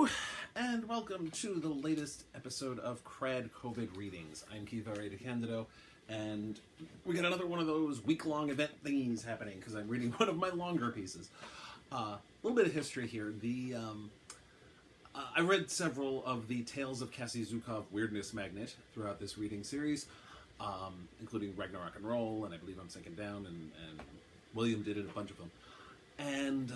Hello, and welcome to the latest episode of KRAD COVID readings. I'm Keith R.A. DeCandido, and we got another one of those week-long event thingies happening because I'm reading one of my longer pieces. A little bit of history here. I read several of the Tales of Cassie Zukav Weirdness Magnet throughout this reading series, including RAGNAROK and ROLL, and I believe I'm Sinking Down, and William did it, a bunch of them. And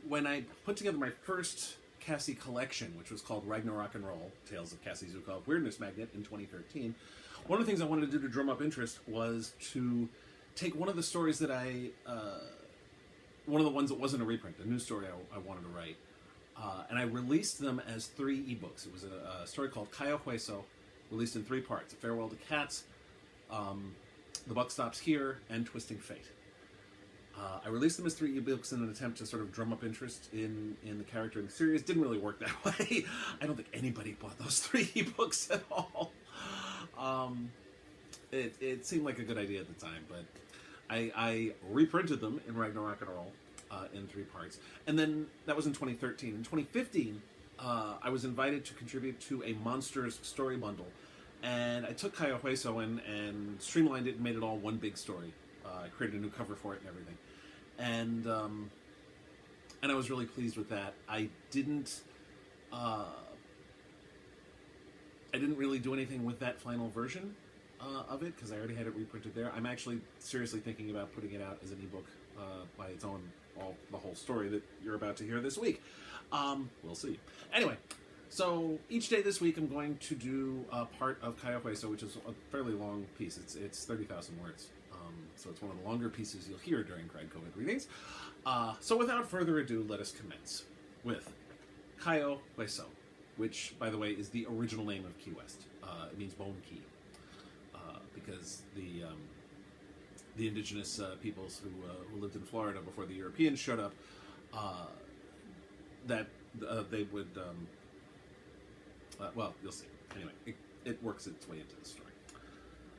when I put together my first Cassie collection, which was called RAGNAROK and ROLL, Tales of Cassie Zukav Weirdness Magnet in 2013, one of the things I wanted to do to drum up interest was to take one of the stories that one of the ones that wasn't a reprint, a new story I wanted to write, and I released them as 3 ebooks. It was a story called Cayo Hueso, released in 3 parts: A Farewell to Cats, The Buck Stops Here, and Twisting Fate. I released them as 3 ebooks in an attempt to sort of drum up interest in the character in the series. Didn't really work that way. I don't think anybody bought those 3 ebooks at all. It seemed like a good idea at the time, but I reprinted them in RAGNAROK and ROLL in 3 parts. And then that was in 2013. In 2015, I was invited to contribute to a Monsters story bundle. And I took Cayo Hueso and streamlined it and made it all one big story. I created a new cover for it and everything. And I was really pleased with that. I didn't really do anything with that final version of it because I already had it reprinted there. I'm actually seriously thinking about putting it out as an ebook by its own, the whole story that you're about to hear this week. We'll see. Anyway, so each day this week I'm going to do a part of Cayo Hueso, which is a fairly long piece. It's 30,000 words. So it's one of the longer pieces you'll hear during KRAD COVID readings. So without further ado, let us commence with Cayo Hueso, which, by the way, is the original name of Key West. It means bone key, because the indigenous peoples who lived in Florida before the Europeans showed up, they would, well, you'll see. Anyway, it works its way into the story.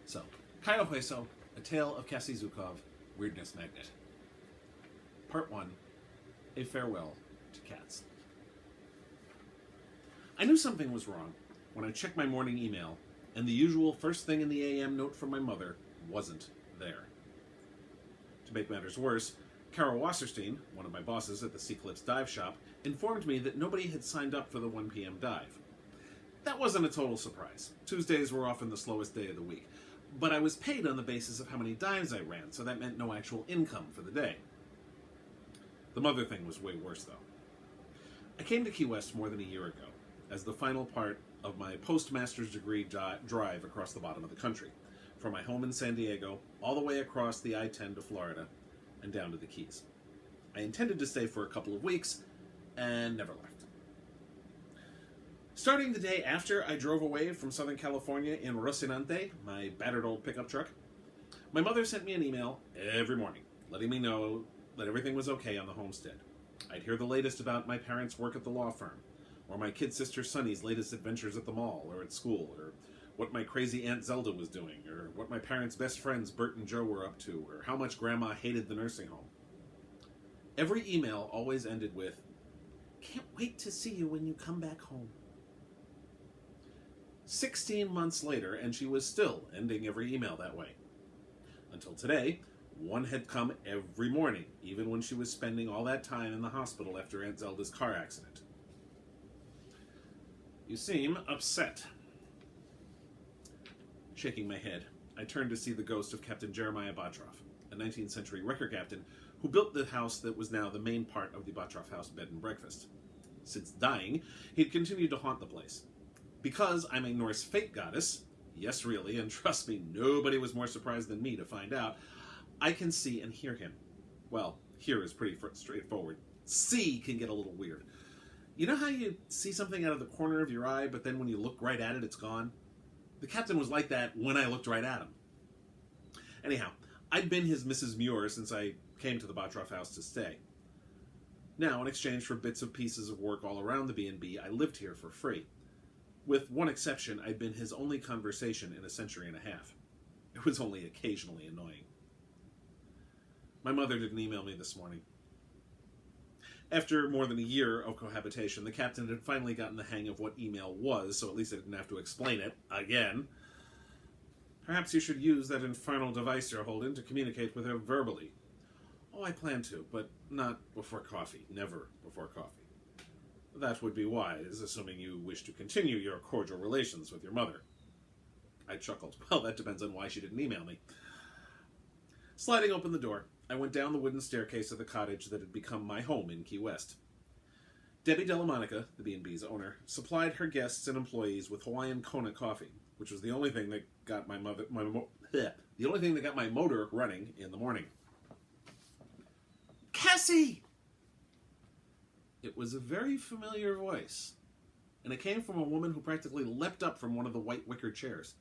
So, Cayo Hueso, A Tale of Cassie Zukav, Weirdness Magnet. Part 1, A Farewell to Cats. I knew something was wrong when I checked my morning email, and the usual first thing in the AM note from my mother wasn't there. To make matters worse, Carol Wasserstein, one of my bosses at the Sea Cliffs dive shop, informed me that nobody had signed up for the 1 p.m. dive. That wasn't a total surprise. Tuesdays were often the slowest day of the week. But I was paid on the basis of how many dives I ran, so that meant no actual income for the day. The mother thing was way worse, though. I came to Key West more than a year ago, as the final part of my postmaster's degree drive across the bottom of the country, from my home in San Diego, all the way across the I-10 to Florida, and down to the Keys. I intended to stay for a couple of weeks, and never left. Starting the day after I drove away from Southern California in Rocinante, my battered old pickup truck, my mother sent me an email every morning, letting me know that everything was okay on the homestead. I'd hear the latest about my parents' work at the law firm, or my kid sister Sunny's latest adventures at the mall or at school, or what my crazy Aunt Zelda was doing, or what my parents' best friends Bert and Joe were up to, or how much Grandma hated the nursing home. Every email always ended with, "Can't wait to see you when you come back home." 16 months later, and she was still ending every email that way. Until today, one had come every morning, even when she was spending all that time in the hospital after Aunt Zelda's car accident. "You seem upset." Shaking my head, I turned to see the ghost of Captain Jeremiah Botroff, a 19th century wrecker captain who built the house that was now the main part of the Botroff House bed and breakfast. Since dying, he'd continued to haunt the place. Because I'm a Norse fate goddess, yes really, and trust me, nobody was more surprised than me to find out, I can see and hear him. Well, hear is pretty straightforward. See can get a little weird. You know how you see something out of the corner of your eye, but then when you look right at it, it's gone? The captain was like that when I looked right at him. Anyhow, I'd been his Mrs. Muir since I came to the Botroff house to stay. Now, in exchange for bits and pieces of work all around the B&B, I lived here for free. With one exception, I'd been his only conversation in a century and a half. It was only occasionally annoying. My mother didn't email me this morning. After more than a year of cohabitation, the captain had finally gotten the hang of what email was, so at least I didn't have to explain it again. Perhaps you should use that infernal device you're holding to communicate with her verbally. Oh, I plan to, but not before coffee. Never before coffee. That would be wise, assuming you wish to continue your cordial relations with your mother. I chuckled. Well, that depends on why she didn't email me. Sliding open the door, I went down the wooden staircase of the cottage that had become my home in Key West. Debbie Delamonica, the B&B's owner, supplied her guests and employees with Hawaiian Kona coffee, which was the only thing that got my motor running in the morning. Cassie! It was a very familiar voice, and it came from a woman who practically leapt up from one of the white wicker chairs.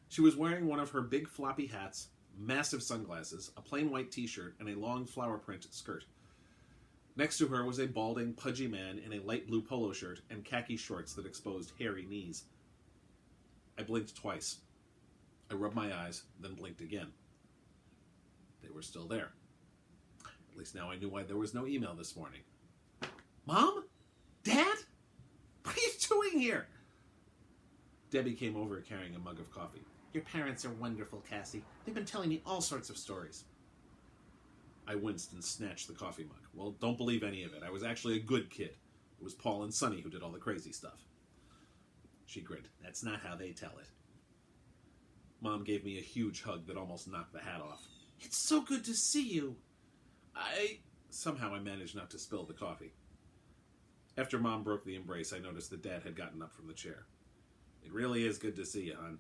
She was wearing one of her big floppy hats, massive sunglasses, a plain white t-shirt, and a long flower print skirt. Next to her was a balding, pudgy man in a light blue polo shirt and khaki shorts that exposed hairy knees. I blinked twice. I rubbed my eyes, then blinked again. They were still there. At least now I knew why there was no email this morning. Mom? Dad? What are you doing here? Debbie came over carrying a mug of coffee. Your parents are wonderful, Cassie. They've been telling me all sorts of stories. I winced and snatched the coffee mug. Well, don't believe any of it. I was actually a good kid. It was Paul and Sonny who did all the crazy stuff. She grinned. That's not how they tell it. Mom gave me a huge hug that almost knocked the hat off. It's so good to see you. Somehow I managed not to spill the coffee. After Mom broke the embrace, I noticed that Dad had gotten up from the chair. It really is good to see you, hon.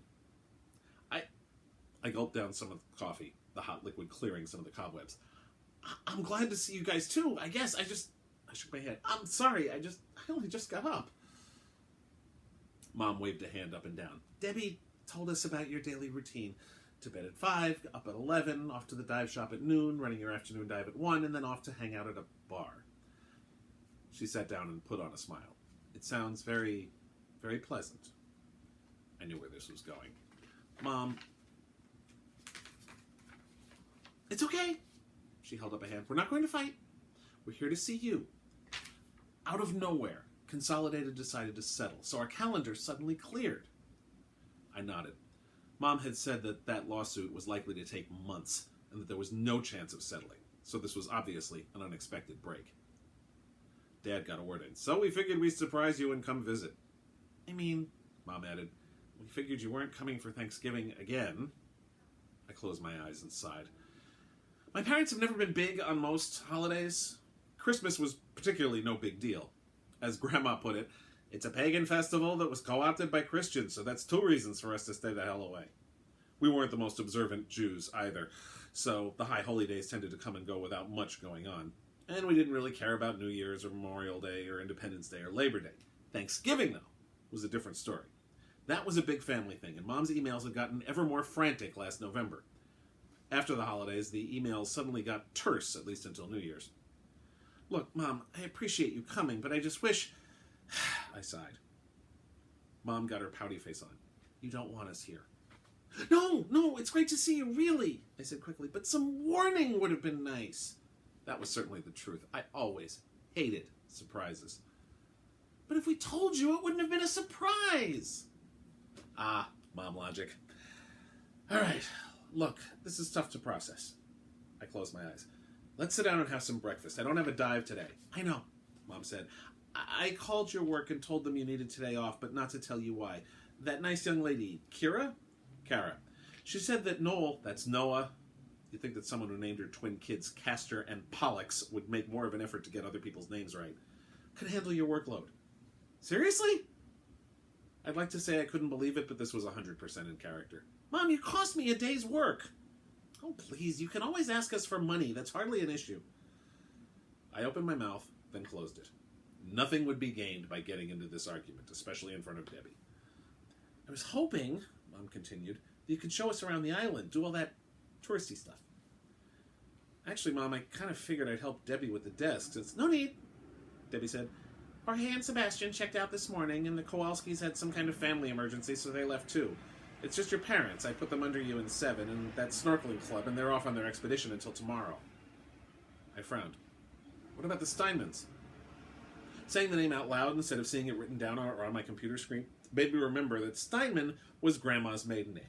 I gulped down some of the coffee, the hot liquid clearing some of the cobwebs. I'm glad to see you guys too, I guess. I shook my head. I'm sorry, I only just got up. Mom waved a hand up and down. Debbie told us about your daily routine. To bed at 5, up at 11, off to the dive shop at noon, running your afternoon dive at 1, and then off to hang out at a bar. She sat down and put on a smile. It sounds very, very pleasant. I knew where this was going. Mom. It's okay. She held up a hand. We're not going to fight. We're here to see you. Out of nowhere, Consolidated decided to settle, so our calendar suddenly cleared. I nodded. Mom had said that lawsuit was likely to take months, and that there was no chance of settling, so this was obviously an unexpected break. Dad got a word in. So we figured we'd surprise you and come visit. I mean, Mom added, we figured you weren't coming for Thanksgiving again. I closed my eyes and sighed. My parents have never been big on most holidays. Christmas was particularly no big deal. As Grandma put it, it's a pagan festival that was co-opted by Christians, so that's 2 reasons for us to stay the hell away. We weren't the most observant Jews either, so the high holy days tended to come and go without much going on. And we didn't really care about New Year's or Memorial Day or Independence Day or Labor Day. Thanksgiving, though, was a different story. That was a big family thing, and Mom's emails had gotten ever more frantic last November. After the holidays, the emails suddenly got terse, at least until New Year's. Look, Mom, I appreciate you coming, but I just wish... I sighed. Mom got her pouty face on. You don't want us here. No, it's great to see you, really, I said quickly, but some warning would have been nice. That was certainly the truth. I always hated surprises. But if we told you, it wouldn't have been a surprise. Ah, Mom logic. All right, look, this is tough to process. I closed my eyes. Let's sit down and have some breakfast. I don't have a dive today. I know, Mom said. I called your work and told them you needed today off, but not to tell you why. That nice young lady, Kara, she said that Noel, that's Noah, you'd think that someone who named her twin kids Castor and Pollux would make more of an effort to get other people's names right, could handle your workload. Seriously? I'd like to say I couldn't believe it, but this was 100% in character. Mom, you cost me a day's work. Oh, please, you can always ask us for money. That's hardly an issue. I opened my mouth, then closed it. Nothing would be gained by getting into this argument, especially in front of Debbie. I was hoping, Mom continued, that you could show us around the island, do all that touristy stuff. Actually, Mom, I kind of figured I'd help Debbie with the desks. It's no need, Debbie said. Jorge and Sebastian checked out this morning, and the Kowalskis had some kind of family emergency, so they left too. It's just your parents. I put them under you in 7, and that snorkeling club, and they're off on their expedition until tomorrow. I frowned. What about the Steinmans? Saying the name out loud instead of seeing it written down or on my computer screen made me remember that Steinman was Grandma's maiden name.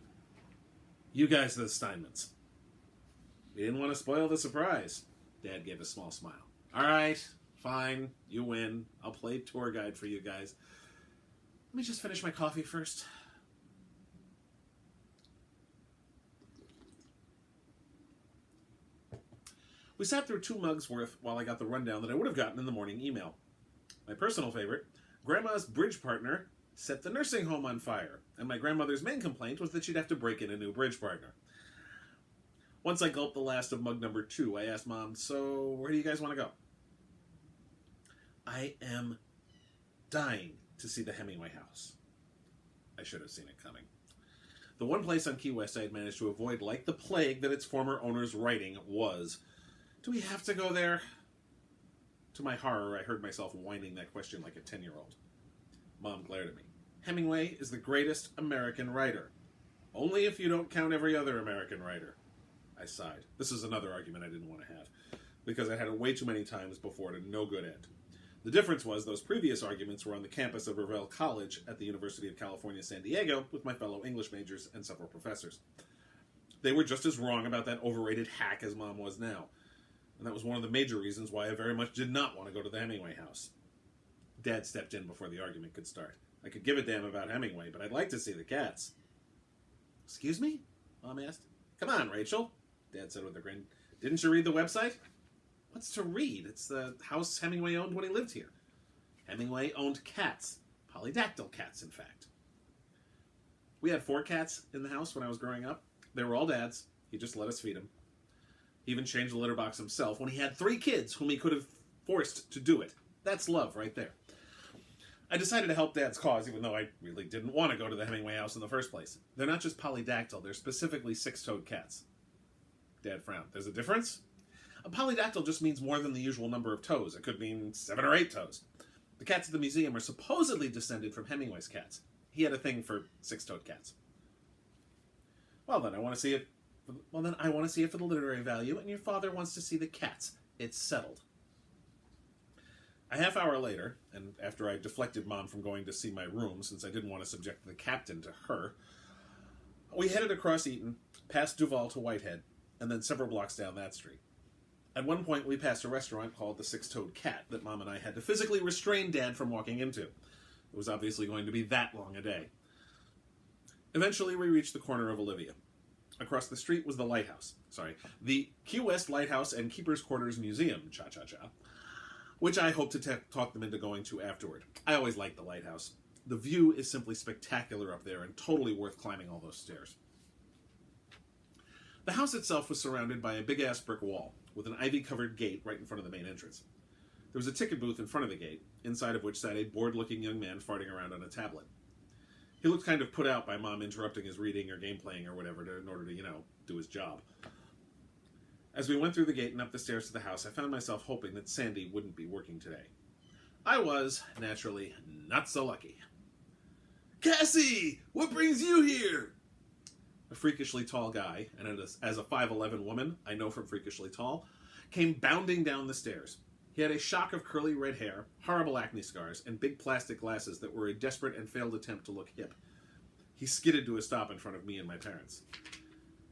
You guys are the Steinmans. We didn't want to spoil the surprise. Dad gave a small smile. All right, fine, you win. I'll play tour guide for you guys. Let me just finish my coffee first. We sat through 2 mugs worth while I got the rundown that I would have gotten in the morning email. My personal favorite, Grandma's bridge partner set the nursing home on fire, and my grandmother's main complaint was that she'd have to break in a new bridge partner. Once I gulped the last of mug number 2, I asked Mom, so where do you guys want to go? I am dying to see the Hemingway house. I should have seen it coming. The one place on Key West I had managed to avoid like the plague that its former owner's writing was, do we have to go there? To my horror, I heard myself whining that question like a 10-year-old. Mom glared at me. Hemingway is the greatest American writer. Only if you don't count every other American writer. I sighed. This is another argument I didn't want to have, because I had it way too many times before to no good end. The difference was those previous arguments were on the campus of Revelle College at the University of California, San Diego, with my fellow English majors and several professors. They were just as wrong about that overrated hack as Mom was now. And that was one of the major reasons why I very much did not want to go to the Hemingway house. Dad stepped in before the argument could start. I could give a damn about Hemingway, but I'd like to see the cats. Excuse me? Mom asked. Come on, Rachel, Dad said with a grin. Didn't you read the website? What's to read? It's the house Hemingway owned when he lived here. Hemingway owned cats. Polydactyl cats, in fact. We had 4 cats in the house when I was growing up. They were all Dad's. He just let us feed them. He even changed the litter box himself when he had 3 kids whom he could have forced to do it. That's love right there. I decided to help Dad's cause, even though I really didn't want to go to the Hemingway house in the first place. They're not just polydactyl, they're specifically 6-toed cats. Dad frowned. There's a difference? A polydactyl just means more than the usual number of toes. It could mean 7 or 8 toes. The cats at the museum are supposedly descended from Hemingway's cats. He had a thing for 6-toed cats. Well, then I want to see it. I want to see it for the literary value, and your father wants to see the cats. It's settled. A half hour later, and after I deflected Mom from going to see my room, since I didn't want to subject the captain to her, we headed across Eaton, past Duval to Whitehead, and then several blocks down that street. At one point, we passed a restaurant called the 6-Toed Cat that Mom and I had to physically restrain Dad from walking into. It was obviously going to be that long a day. Eventually, we reached the corner of Olivia. Across the street was the lighthouse. The Key West Lighthouse and Keeper's Quarters Museum, cha-cha-cha, which I hope to talk them into going to afterward. I always liked the lighthouse. The view is simply spectacular up there and totally worth climbing all those stairs. The house itself was surrounded by a big-ass brick wall with an ivy-covered gate right in front of the main entrance. There was a ticket booth in front of the gate, inside of which sat a bored-looking young man farting around on a tablet. He looked kind of put out by Mom interrupting his reading or game playing or whatever in order to, do his job. As we went through the gate and up the stairs to the house, I found myself hoping that Sandy wouldn't be working today. I was, naturally, not so lucky. Cassie! What brings you here? A freakishly tall guy, and as a 5'11" woman, I know from freakishly tall, came bounding down the stairs. He had a shock of curly red hair, horrible acne scars, and big plastic glasses that were a desperate and failed attempt to look hip. He skidded to a stop in front of me and my parents.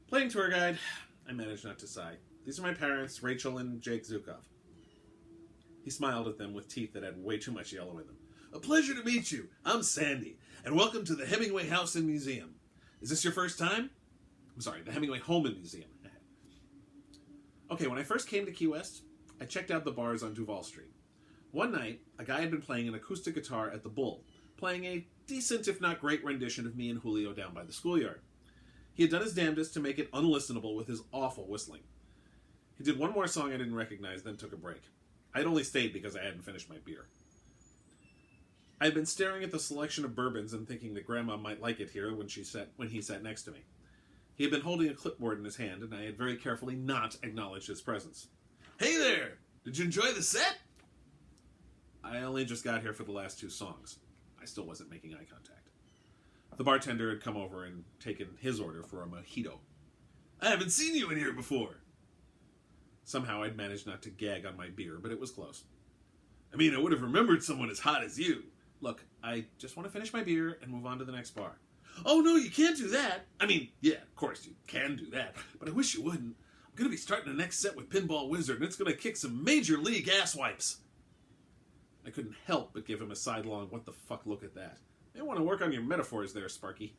Playing tour guide, I managed not to sigh. These are my parents, Rachel and Jake Zukav. He smiled at them with teeth that had way too much yellow in them. A pleasure to meet you. I'm Sandy, and welcome to the Hemingway House and Museum. Is this your first time? I'm sorry, the Hemingway Home and Museum. Okay, when I first came to Key West, I checked out the bars on Duval Street. One night, a guy had been playing an acoustic guitar at the Bull, playing a decent if not great rendition of me and Julio down by the schoolyard. He had done his damnedest to make it unlistenable with his awful whistling. He did one more song I didn't recognize, then took a break. I had only stayed because I hadn't finished my beer. I had been staring at the selection of bourbons and thinking that Grandma might like it here when he sat next to me. He had been holding a clipboard in his hand, and I had very carefully not acknowledged his presence. Hey there! Did you enjoy the set? I only just got here for the last 2 songs. I still wasn't making eye contact. The bartender had come over and taken his order for a mojito. I haven't seen you in here before. Somehow I'd managed not to gag on my beer, but it was close. I mean, I would have remembered someone as hot as you. Look, I just want to finish my beer and move on to the next bar. Oh, no, you can't do that. I mean, yeah, of course you can do that, but I wish you wouldn't. I'm going to be starting the next set with Pinball Wizard, and it's going to kick some major league ass wipes. I couldn't help but give him a sidelong, what the fuck, look at that. May want to work on your metaphors there, Sparky.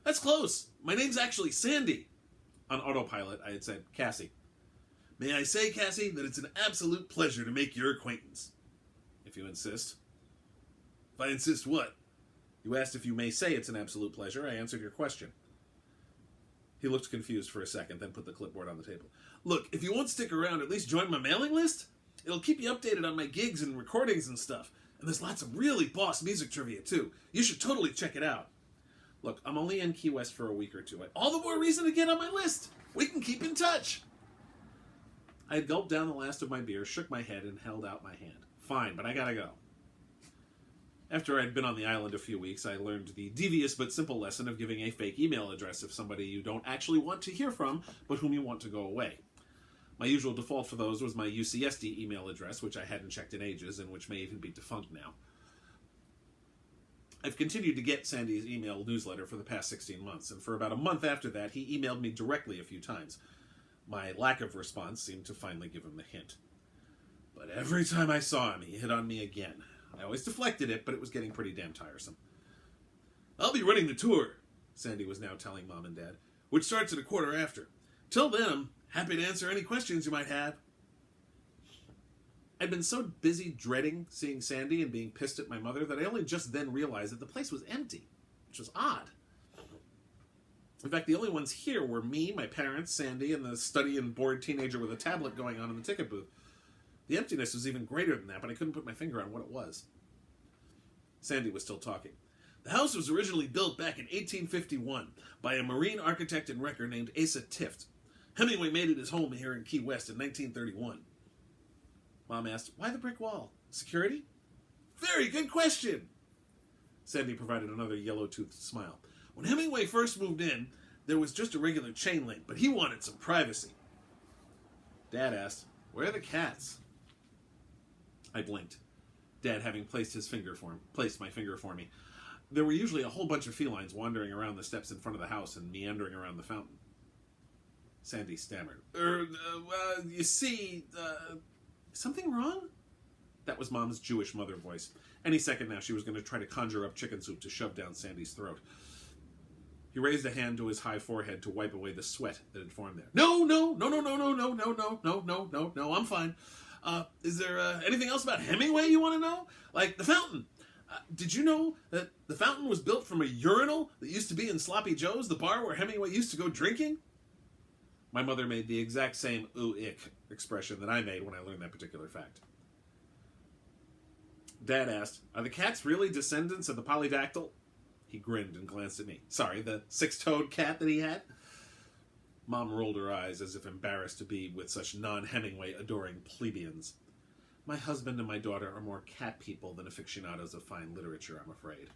That's close. My name's actually Sandy. On autopilot, I had said, Cassie. May I say, Cassie, that it's an absolute pleasure to make your acquaintance. If you insist. If I insist what? You asked if you may say it's an absolute pleasure. I answered your question. He looked confused for a second, then put the clipboard on the table. Look, if you won't stick around, at least join my mailing list. It'll keep you updated on my gigs and recordings and stuff. And there's lots of really boss music trivia, too. You should totally check it out. Look, I'm only in Key West for a week or two. All the more reason to get on my list. We can keep in touch. I had gulped down the last of my beer, shook my head, and held out my hand. Fine, but I gotta go. After I'd been on the island a few weeks, I learned the devious but simple lesson of giving a fake email address of somebody you don't actually want to hear from, but whom you want to go away. My usual default for those was my UCSD email address, which I hadn't checked in ages, and which may even be defunct now. I've continued to get Sandy's email newsletter for the past 16 months, and for about a month after that, he emailed me directly a few times. My lack of response seemed to finally give him the hint. But every time I saw him, he hit on me again. I always deflected it, but it was getting pretty damn tiresome. I'll be running the tour, Sandy was now telling Mom and Dad, which starts at 1:15. Till then, I'm happy to answer any questions you might have. I'd been so busy dreading seeing Sandy and being pissed at my mother that I only just then realized that the place was empty, which was odd. In fact, the only ones here were me, my parents, Sandy, and the study and bored teenager with a tablet going on in the ticket booth. The emptiness was even greater than that, but I couldn't put my finger on what it was. Sandy was still talking. The house was originally built back in 1851 by a marine architect and wrecker named Asa Tift. Hemingway made it his home here in Key West in 1931. Mom asked, why the brick wall? Security? Very good question. Sandy provided another yellow-toothed smile. When Hemingway first moved in, there was just a regular chain link, but he wanted some privacy. Dad asked, where are the cats? I blinked, Dad having placed my finger for me. There were usually a whole bunch of felines wandering around the steps in front of the house and meandering around the fountain. Sandy stammered. You see, something wrong? That was Mom's Jewish mother voice. Any second now she was going to try to conjure up chicken soup to shove down Sandy's throat. He raised a hand to his high forehead to wipe away the sweat that had formed there. No, I'm fine. Is there anything else about Hemingway you want to know? Like the fountain. Did you know that the fountain was built from a urinal that used to be in Sloppy Joe's, the bar where Hemingway used to go drinking? My mother made the exact same ooh-ick expression that I made when I learned that particular fact. Dad asked, are the cats really descendants of the polydactyl? He grinned and glanced at me. Sorry, the six-toed cat that he had? Mom rolled her eyes as if embarrassed to be with such non-Hemingway adoring plebeians. My husband and my daughter are more cat people than aficionados of fine literature, I'm afraid.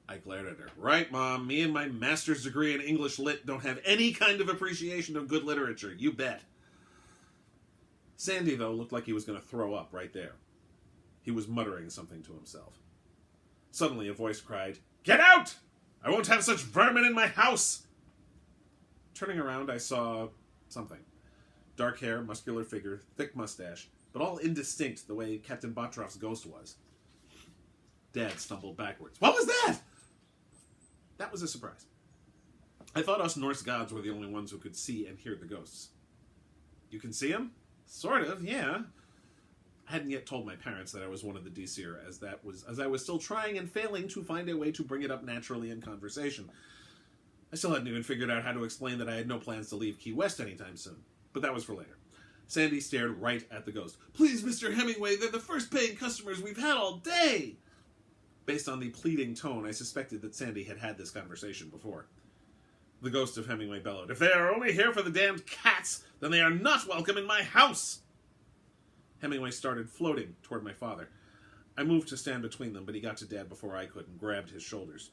I glared at her. Right, Mom, me and my master's degree in English Lit don't have any kind of appreciation of good literature, you bet. Sandy, though, looked like he was going to throw up right there. He was muttering something to himself. Suddenly a voice cried, Get out! I won't have such vermin in my house! Turning around, I saw something. Dark hair, muscular figure, thick mustache, but all indistinct the way Captain Botroff's ghost was. Dad stumbled backwards. What was that? That was a surprise. I thought us Norse gods were the only ones who could see and hear the ghosts. You can see them? Sort of, yeah. I hadn't yet told my parents that I was one of the Disir, as I was still trying and failing to find a way to bring it up naturally in conversation. I still hadn't even figured out how to explain that I had no plans to leave Key West anytime soon. But that was for later. Sandy stared right at the ghost. Please, Mr. Hemingway, they're the first paying customers we've had all day! Based on the pleading tone, I suspected that Sandy had had this conversation before. The ghost of Hemingway bellowed, If they are only here for the damned cats, then they are not welcome in my house! Hemingway started floating toward my father. I moved to stand between them, but he got to Dad before I could and grabbed his shoulders.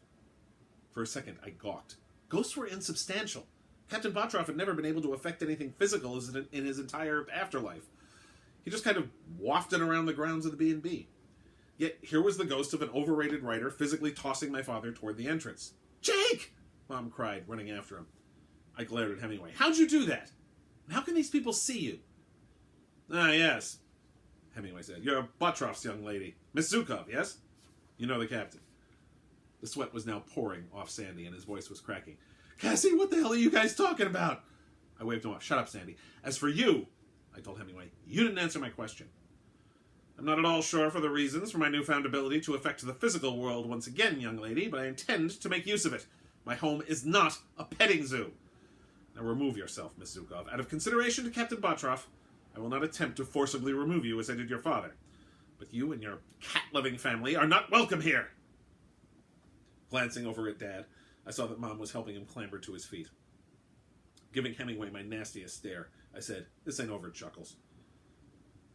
For a second, I gawked. Ghosts were insubstantial. Captain Botroff had never been able to affect anything physical in his entire afterlife. He just kind of wafted around the grounds of the B&B. Yet here was the ghost of an overrated writer physically tossing my father toward the entrance. "Jake!" Mom cried, running after him. I glared at Hemingway. "How'd you do that? And how can these people see you?" "Ah, yes," Hemingway said. "You're Bottroff's young lady. Miss Zukav, yes? You know the captain." The sweat was now pouring off Sandy, and his voice was cracking. "Cassie, what the hell are you guys talking about?" I waved him off. "Shut up, Sandy. As for you," I told Hemingway, "you didn't answer my question." "I'm not at all sure for the reasons for my newfound ability to affect the physical world once again, young lady, but I intend to make use of it. My home is not a petting zoo. Now remove yourself, Miss Zukav. Out of consideration to Captain Bottroff, I will not attempt to forcibly remove you as I did your father. But you and your cat-loving family are not welcome here." Glancing over at Dad, I saw that Mom was helping him clamber to his feet. Giving Hemingway my nastiest stare, I said, "This ain't over, Chuckles."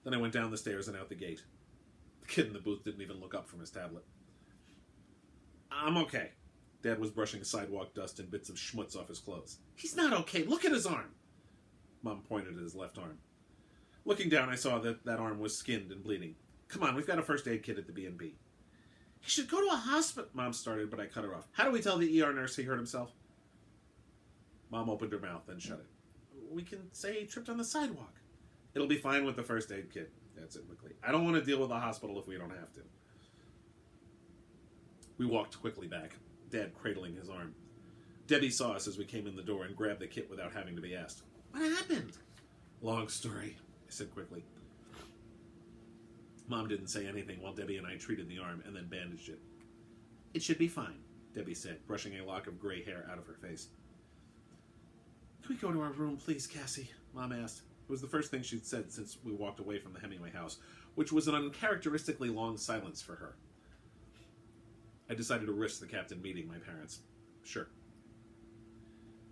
Then I went down the stairs and out the gate. The kid in the booth didn't even look up from his tablet. "I'm okay." Dad was brushing sidewalk dust and bits of schmutz off his clothes. "He's not okay. Look at his arm." Mom pointed at his left arm. Looking down, I saw that arm was skinned and bleeding. "Come on, we've got a first aid kit at the B&B. "He should go to a hospital," Mom started, but I cut her off. "How do we tell the ER nurse he hurt himself?" Mom opened her mouth, then shut it. "We can say he tripped on the sidewalk." "It'll be fine with the first aid kit," Dad said quickly. "I don't want to deal with the hospital if we don't have to." We walked quickly back, Dad cradling his arm. Debbie saw us as we came in the door and grabbed the kit without having to be asked. "What happened?" "Long story," I said quickly. Mom didn't say anything while Debbie and I treated the arm and then bandaged it. "It should be fine," Debbie said, brushing a lock of gray hair out of her face. "Can we go to our room, please, Cassie?" Mom asked. It was the first thing she'd said since we walked away from the Hemingway house, which was an uncharacteristically long silence for her. I decided to risk the captain meeting my parents. Sure.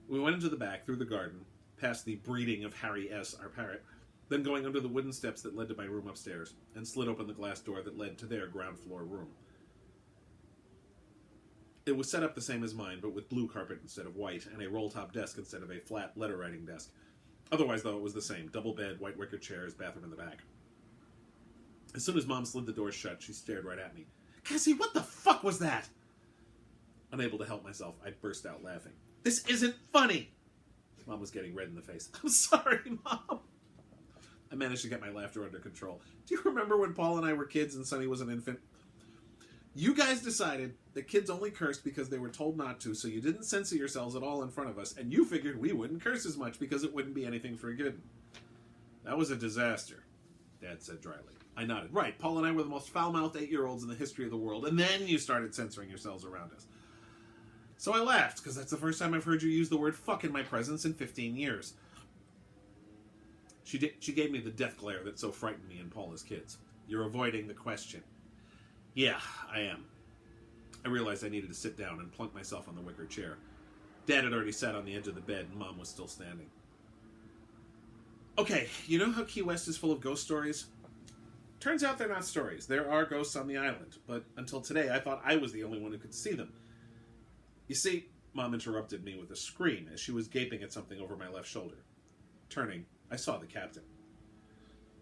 We went into the back, through the garden, past the breeding of Harry S., our parrot, then going under the wooden steps that led to my room upstairs, and slid open the glass door that led to their ground floor room. It was set up the same as mine, but with blue carpet instead of white, and a roll-top desk instead of a flat letter-writing desk. Otherwise, though, it was the same. Double bed, white wicker chairs, bathroom in the back. As soon as Mom slid the door shut, she stared right at me. "Cassie, what the fuck was that?" Unable to help myself, I burst out laughing. "This isn't funny!" Mom was getting red in the face. "I'm sorry, Mom." I managed to get my laughter under control. "Do you remember when Paul and I were kids and Sonny was an infant? You guys decided that kids only cursed because they were told not to, so you didn't censor yourselves at all in front of us, and you figured we wouldn't curse as much because it wouldn't be anything forgiven. That was a disaster," Dad said dryly. I nodded. "Right, Paul and I were the most foul-mouthed 8-year-olds in the history of the world, and then you started censoring yourselves around us." So I laughed, because that's the first time I've heard you use the word fuck in my presence in 15 years. She gave me the death glare that so frightened me and Paul as kids. "You're avoiding the question." "Yeah, I am." I realized I needed to sit down and plunk myself on the wicker chair. Dad had already sat on the edge of the bed, and Mom was still standing. "Okay, you know how Key West is full of ghost stories? Turns out they're not stories. There are ghosts on the island, but until today I thought I was the only one who could see them. You see," Mom interrupted me with a scream as she was gaping at something over my left shoulder. Turning, I saw the captain.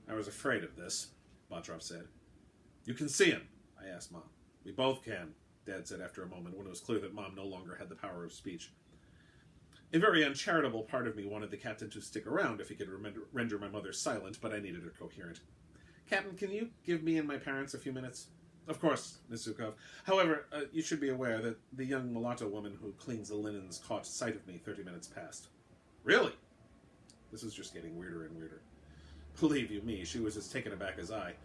"I was afraid of this," Bottroff said. "You can see him?" I asked Mom. "We both can," Dad said after a moment when it was clear that Mom no longer had the power of speech. A very uncharitable part of me wanted the captain to stick around if he could render my mother silent, but I needed her coherent. "Captain, can you give me and my parents a few minutes?" "Of course, Miss Zukav. However, you should be aware that the young mulatto woman who cleans the linens caught sight of me 30 minutes past." "Really?" This was just getting weirder and weirder. Believe you me, she was as taken aback as I.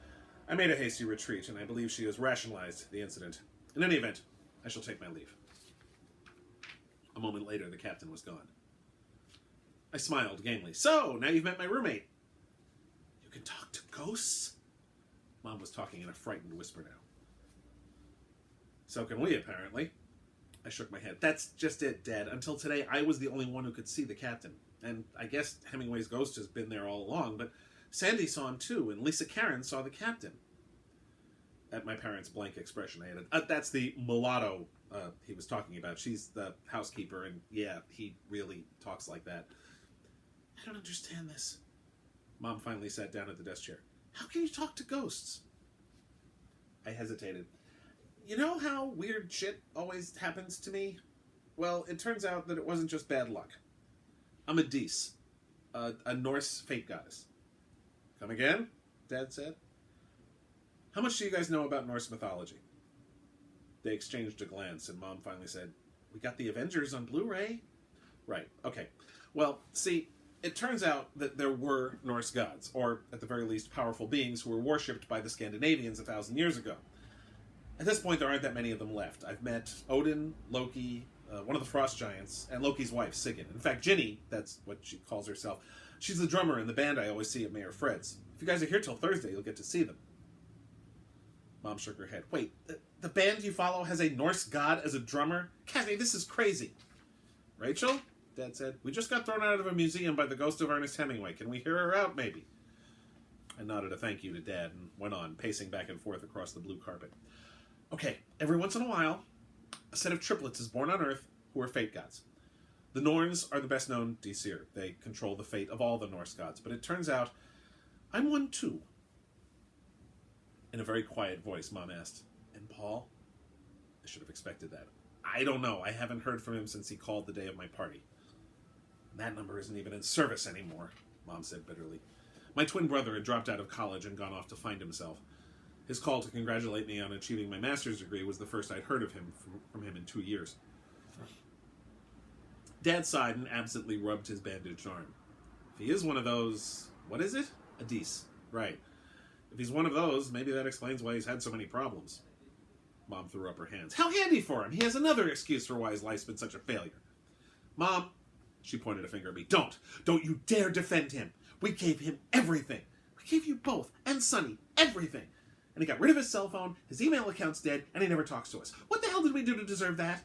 I made a hasty retreat, and I believe she has rationalized the incident. In any event, I shall take my leave. A moment later, the captain was gone. I smiled gamely. "So, now you've met my roommate." "You can talk to ghosts?" Mom was talking in a frightened whisper now. "So can we, apparently." I shook my head. "That's just it, Dad. Until today, I was the only one who could see the captain. And I guess Hemingway's ghost has been there all along, but Sandy saw him too, and Lisa Karen saw the captain." At my parents' blank expression, I added, "That's the mulatto he was talking about. She's the housekeeper, and yeah, he really talks like that." "I don't understand this." Mom finally sat down at the desk chair. How can you talk to ghosts? I hesitated. You know how weird shit always happens to me? Well, it turns out that it wasn't just bad luck. I'm a Dis, a Norse fate goddess. Come again? Dad said. How much do you guys know about Norse mythology? They exchanged a glance, and Mom finally said, we got the Avengers on Blu-ray. Right, okay. Well, see, it turns out that there were Norse gods, or at the very least powerful beings who were worshipped by the Scandinavians 1,000 years ago. At this point, there aren't that many of them left. I've met Odin, Loki, one of the frost giants, and Loki's wife, Sigyn. In fact, Ginny, that's what she calls herself, she's the drummer in the band I always see at Mayor Fred's. If you guys are here till Thursday, you'll get to see them. Mom shook her head. Wait, the band you follow has a Norse god as a drummer? Cassie, this is crazy. Rachel, Dad said, we just got thrown out of a museum by the ghost of Ernest Hemingway. Can we hear her out, maybe? I nodded a thank you to Dad and went on, pacing back and forth across the blue carpet. Okay, every once in a while, a set of triplets is born on Earth who are fate gods. The Norns are the best known Disir. They control the fate of all the Norse gods. But it turns out, I'm one too. In a very quiet voice, Mom asked, and Paul? I should have expected that. I don't know. I haven't heard from him since he called the day of my party. That number isn't even in service anymore, Mom said bitterly. My twin brother had dropped out of college and gone off to find himself. His call to congratulate me on achieving my master's degree was the first I'd heard of him from him in 2 years. Dad sighed and absently rubbed his bandaged arm. If he is one of those... What is it? A Dis. Right. If he's one of those, maybe that explains why he's had so many problems. Mom threw up her hands. How handy for him! He has another excuse for why his life's been such a failure. Mom, she pointed a finger at me. Don't you dare defend him. We gave him everything. We gave you both, and Sonny, everything. And he got rid of his cell phone, his email account's dead, and he never talks to us. What the hell did we do to deserve that?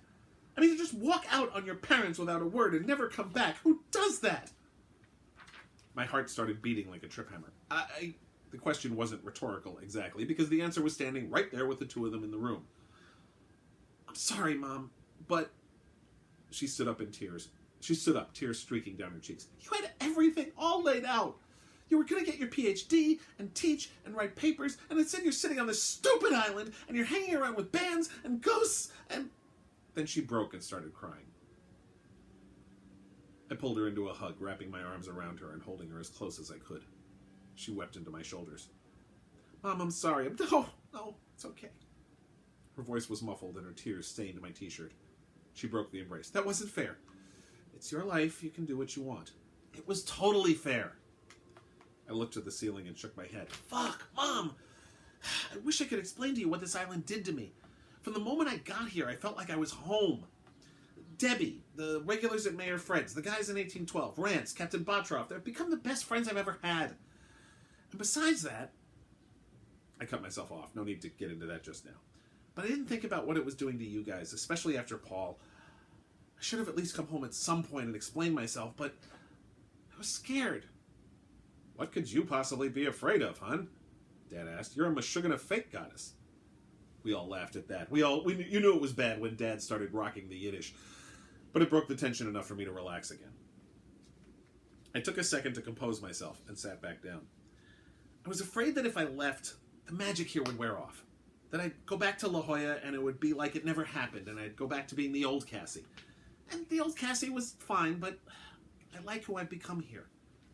I mean, to just walk out on your parents without a word and never come back. Who does that? My heart started beating like a trip hammer. The question wasn't rhetorical exactly, because the answer was standing right there with the two of them in the room. I'm sorry, Mom, but... She stood up in tears. She stood up, tears streaking down her cheeks. You had everything all laid out. You were going to get your PhD and teach and write papers, and instead you're sitting on this stupid island, and you're hanging around with bands and ghosts, and... Then she broke and started crying. I pulled her into a hug, wrapping my arms around her and holding her as close as I could. She wept into my shoulders. Mom, I'm sorry. No, it's okay. Her voice was muffled and her tears stained my t-shirt. She broke the embrace. That wasn't fair. It's your life. You can do what you want. It was totally fair. I looked at the ceiling and shook my head. Fuck, Mom! I wish I could explain to you what this island did to me. From the moment I got here, I felt like I was home. Debbie, the regulars at Mayor Fred's, the guys in 1812, Rance, Captain Botroff, they've become the best friends I've ever had. And besides that, I cut myself off. No need to get into that just now. But I didn't think about what it was doing to you guys, especially after Paul. I should have at least come home at some point and explained myself, but I was scared. What could you possibly be afraid of, hon? Dad asked. You're a Meshuggah fake goddess. We all laughed at that. You knew it was bad when Dad started rocking the Yiddish, but it broke the tension enough for me to relax again. I took a second to compose myself and sat back down. I was afraid that if I left, the magic here would wear off. That I'd go back to La Jolla and it would be like it never happened, and I'd go back to being the old Cassie. And the old Cassie was fine, but I like who I've become here.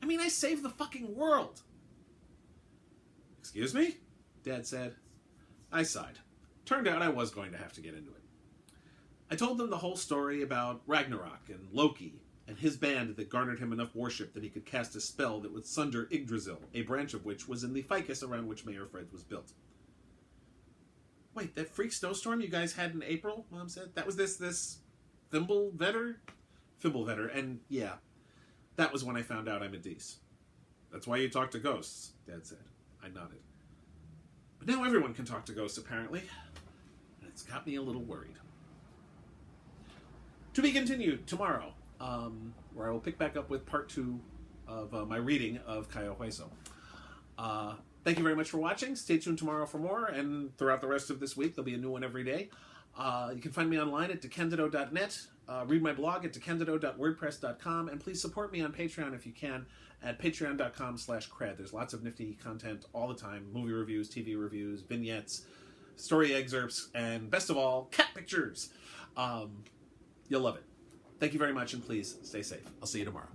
I mean, I saved the fucking world. Excuse me? Dad said. I sighed. Turned out I was going to have to get into it. I told them the whole story about Ragnarok and Loki and his band that garnered him enough worship that he could cast a spell that would sunder Yggdrasil, a branch of which was in the ficus around which Mayor Fred's was built. Wait, that freak snowstorm you guys had in April, Mom said? That was this Fimblevetter? Fimblevetter, and yeah, that was when I found out I'm a Dis. That's why you talk to ghosts, Dad said. I nodded. But now everyone can talk to ghosts, apparently. And it's got me a little worried. To be continued tomorrow, where I will pick back up with part 2 of my reading of Cayo Hueso. Thank you very much for watching. Stay tuned tomorrow for more, and throughout the rest of this week, there'll be a new one every day. You can find me online at DeCandido.net. Read my blog at DeCandido.wordpress.com, and please support me on Patreon if you can at patreon.com/KRAD. There's lots of nifty content all the time. Movie reviews, TV reviews, vignettes, story excerpts, and best of all, cat pictures. You'll love it. Thank you very much, and please stay safe. I'll see you tomorrow.